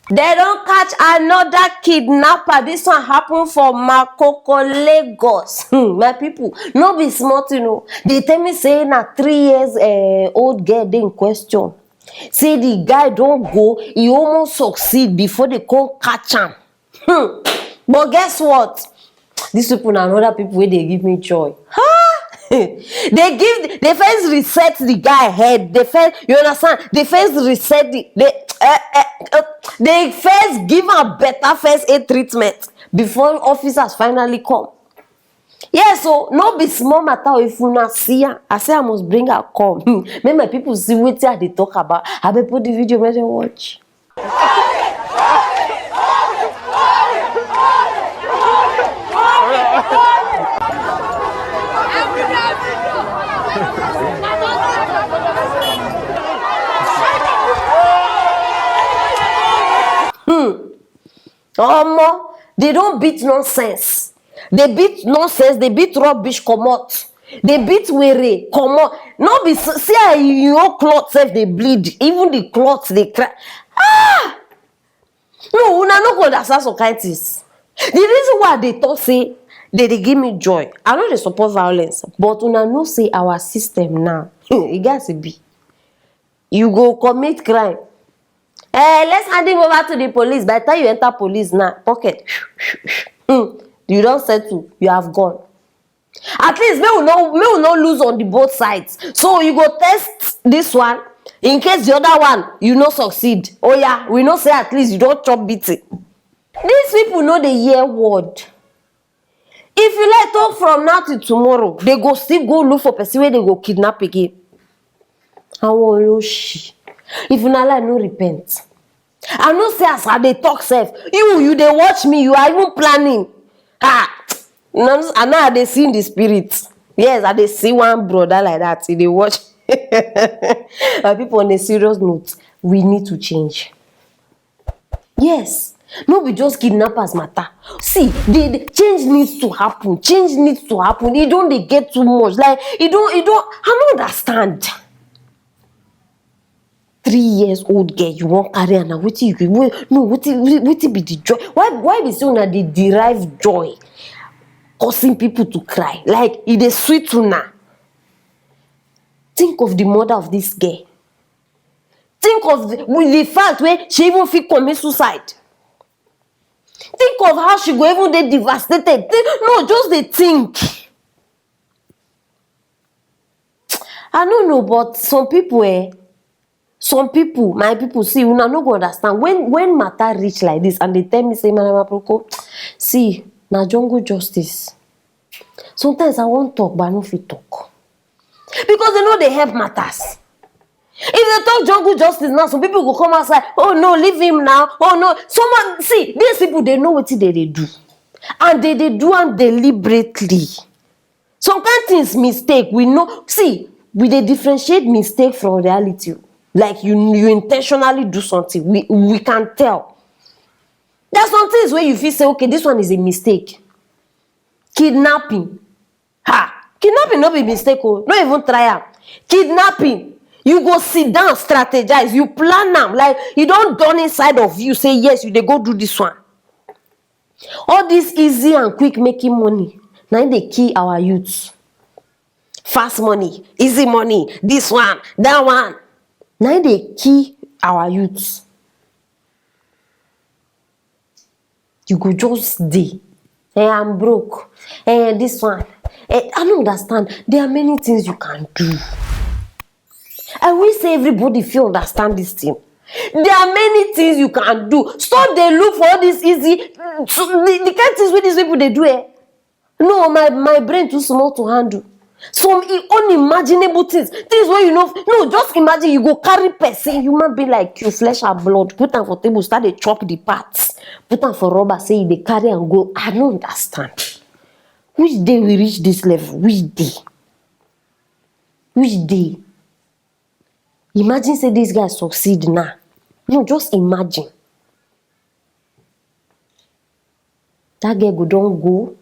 They don't catch another kidnapper. This one happened for Makoko, Lagos. My people, no be smart, you know. They tell me saying a 3 years old girl in question. Say the guy don't go, he almost succeed before they come catch him. But guess what? These people and other people where they give me joy. They first reset the guy head. They first, you understand? They first reset they first give a better first aid treatment before officers finally come. Yeah, so no be small matter if you not see her. I say I must bring her come. Make my people see what they talk about. I will put the video where they watch. They don't beat nonsense. They beat nonsense. They beat rubbish. Come out. They beat weary. Come out. No be see how your clothes if they bleed. Even the clothes they cry. No, una no go understand some kind things. The reason why they talk say they give me joy. I know they support violence, but una no say our system now. It got to be. You go commit crime. Let's hand him over to the police. By the time you enter police now, pocket. You don't settle. You have gone. At least we will not lose on the both sides. So you go test this one. In case the other one, you not succeed. Oh yeah, we not say at least you don't chop beating. These people know the hear word. If you let talk from now till tomorrow, they go still go look for person where they go kidnap again. If you not like, no repent. I no say as I they talk safe. You they watch me. You are even planning. I know they see in the spirit. Yes, I they see one brother like that. They watch. People on a serious note, we need to change. Yes. No be just kidnappers matter. See, the change needs to happen. Change needs to happen. It don't they get too much. Like it don't. I don't understand. 3 years old girl, you won't carry and what you no, what be the joy? Why be so that they derive joy, causing people to cry? Like it is sweet to now. Think of the mother of this girl. Think of the fact where she even feel commit suicide. Think of how she go even dey devastated. No, just they think. I don't know, but some people, my people, see, una no go understand. When matter reach like this, and they tell me, say, Madam Aproko, see, na jungle justice. Sometimes I won't talk, but I no fit talk. Because they know they help matters. If they talk jungle justice now, some people go come outside, oh no, leave him now, oh no. Someone, see, these people, they know what they do. And they do them deliberately. Some kind of things mistake, we know, see, we they differentiate mistake from reality. Like you intentionally do something, we can tell. There are some things where you feel say, okay, this one is a mistake. Kidnapping. Kidnapping not be mistake, oh. Not even try am. Kidnapping. You go sit down, strategize, you plan them. Like you don't done inside of you, say yes, you they go do this one. All this easy and quick making money. Now they kill our youths. Fast money, easy money, this one, that one. Now they kill our youths. You go just day. Hey, I'm broke. Hey, this one. Hey, I don't understand. There are many things you can do. I wish everybody feel understand this thing. There are many things you can do. Stop they look for all this easy. The kind of things with these people they do. No, my brain too small to handle. Some unimaginable things. Things where you know. No, just imagine you go carry person, human being like you, flesh and blood, put them for table, start they chop the parts, put them for rubber, say they carry and go. I don't understand. Which day we reach this level? Which day? Which day? Imagine say this guy succeed now. No, just imagine. That girl don't go.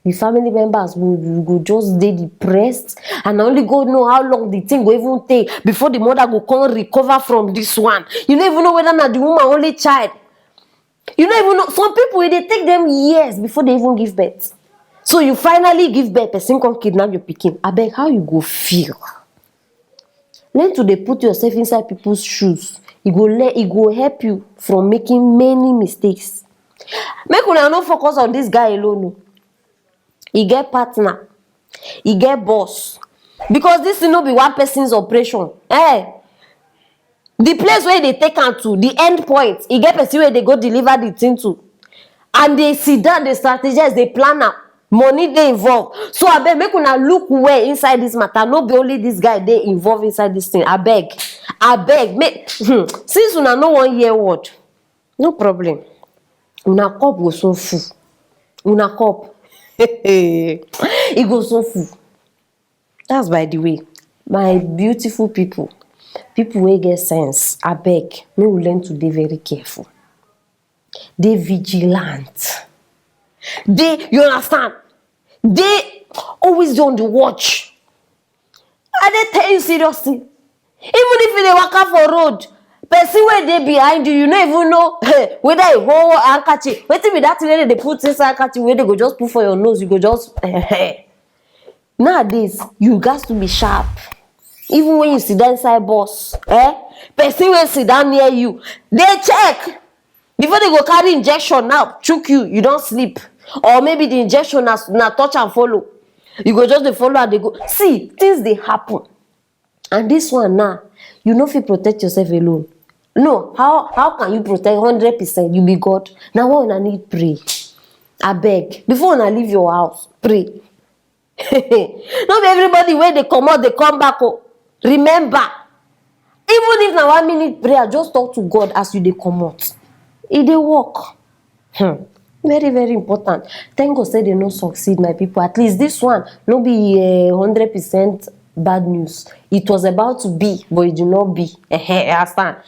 The family members will go just stay depressed. And only God know how long the thing will even take before the mother will come recover from this one. You don't even know whether not the woman only child. You don't even know. Some people, they take them years before they even give birth. So you finally give birth, person come kidnap your pikin. Abeg, how you go feel? Learn to dey put yourself inside people's shoes. E go help you from making many mistakes. Make una no focus on this guy alone o. E get partner, e get boss. Because this thing no be one person's operation. The place where they take am to, the end point, e get person wey dey go deliver the thing to. And they sit down, they strategize, they plan am. Money dey involved. So abeg, make una look well inside this matter. No be only this guy dey involved inside this thing. Abeg, make since una no wan hear word, no problem. Una cup go so full. Una cup. E go so full. That's by the way. My beautiful people wey get sense, abeg, make we learn to dey very careful. Dey vigilant. You understand? They always dey on the watch. I dey tell you seriously. Even if you dey waka for road, person wey dey behind you, you no even know whether e hold handkerchief. Wetin be that thing wey dey put inside handkerchief wey dey go just put for your nose? You go just nowadays, you gats to be sharp. Even when you sit down inside bus, person wey sit down near you, dey check before they go carry injection now chook you. You don sleep, or maybe the injection na touch and follow. You go just dey follow and dey go. See, things dey happen. And this one now, you no fit protect yourself alone. No, how can you protect 100%? You be God. Na why una need pray. Abeg, before una leave your house, pray. No be everybody wey dey comot dey come back o. Remember, even if na 1 minute prayer, just talk to God as you dey comot. E dey work. Very, very important. Thank God say they no succeed, my people. At least this one no be 100% bad news. It was about to be, but it did not be. Understand?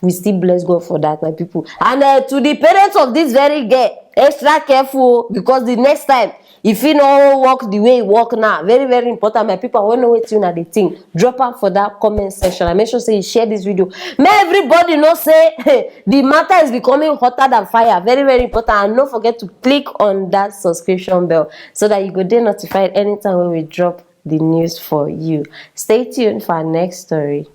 We still bless God for that, my people. And to the parents of this very girl, extra careful, because the next time, if you no work the way you work now, very, very important, my people. I want to know what you know the thing. Drop am for that comment section and make sure say you share this video. May everybody know say the matter is becoming hotter than fire. Very, very important. And don't forget to click on that subscription bell so that you go get notified anytime when we drop the news for you. Stay tuned for our next story.